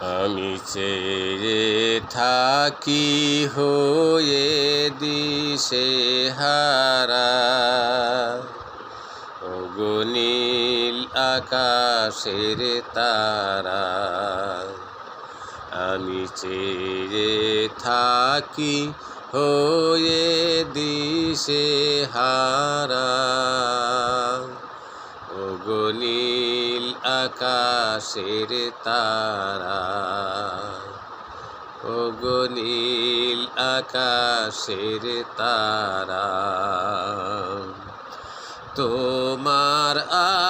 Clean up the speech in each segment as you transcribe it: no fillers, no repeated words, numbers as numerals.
আমি চেয়ে থাকি হয়ে দিশেহারা, ওগো নীল আকাশের তারা। আমি চেয়ে থাকি হয়ে দিশেহারা, ওগো নীল আকাশের তারা, ওগো নীল আকাশের তারা। তোমার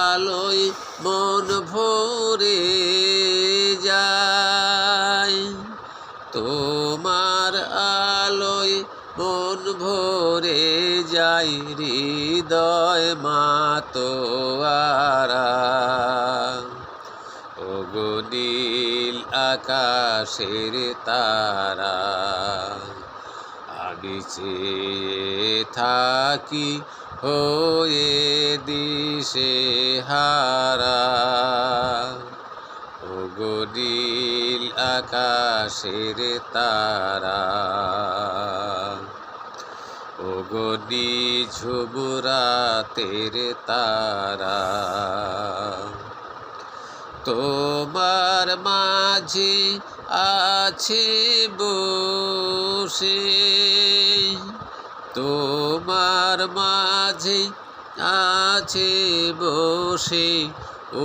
আলোয় মন ভরে যায়, তোমার আলোয় মন ভরে যায়, হৃদয় মাতোয়ারা, ওগো নীল আকাশের তারা। আমি চেয়ে থাকি হয়ে দিশেহারা, ওগো নীল আকাশের তারা, ওগো নিঝুম রাতের তারা। তোমার মাঝে আছে বসে, তোমার মাঝে আছে বসে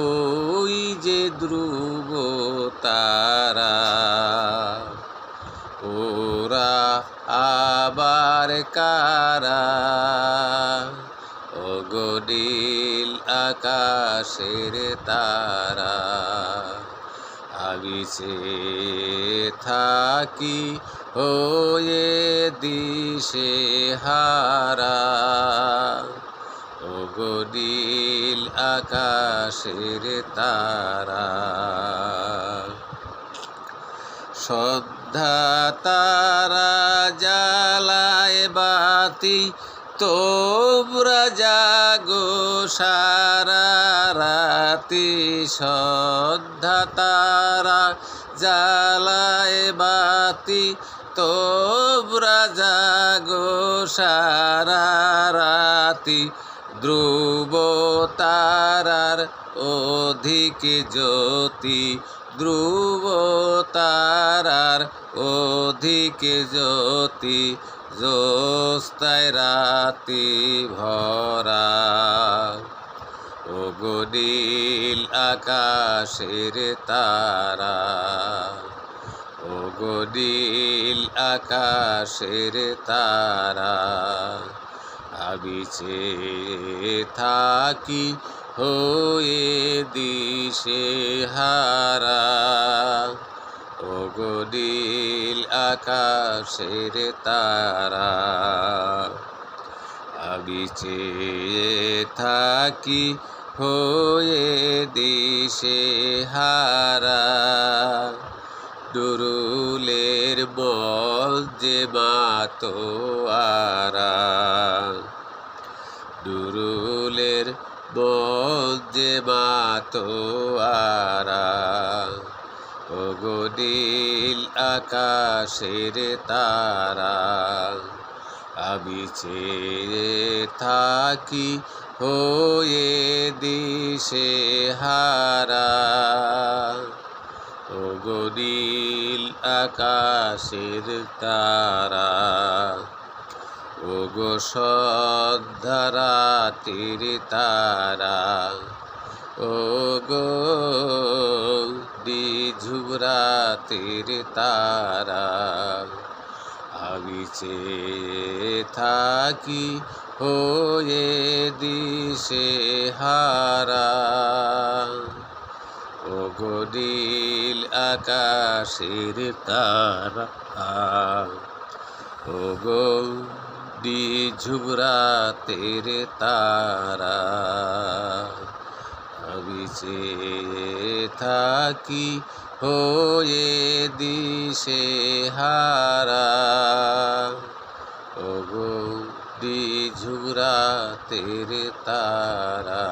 ওই যে ধ্রুব তারা। ওরা আবার কারা, ওগো নীল আকাশের তারা। আমি চেয়ে থাকি হয়ে দিশেহারা, ওগো নীল আকাশের তারা। সন্ধ্যা তারা জ্বালায় বাতি, তোমরা জাগো সারা রাতি। সন্ধ্যা তারা জ্বালায় বাতি, তোমরা জাগো সারা রাতি। ধ্রুব তারার অধিক জ্যোতি, ধ্রুব তারার অধিক জ্যোতি, জ্যোৎস্নায় রাতি ভরা, ওগো নীল আকাশের তারা, ওগো নীল আকাশের তারা। আমি চেয়ে থাকি হয়ে দিশেহারা, ওগো নীল আকাশের তারা। আমি চেয়ে থাকি হয়ে দিশেহারা, দুরুলের বল যে মাতোয়ারা, দুরুলের বল যে মাতোয়ারা, ওগো নীল আকাশের তারা। আমি চেয়ে থাকি হয়ে দিশেহারা, ওগো নীল আকাশের তারা, ওগো সন্ধ্যা রাতের তারা, ওগো নিঝুম রাতের তারা। আমি চেয়ে থাকি হয়ে দিশেহারা, ওগো নীল আকাশের তারা, ওগো নিঝুম রাতের তারা। আমি চেয়ে থাকি হয়ে দিশেহারা, ওগো নিঝুম রাতের তারা।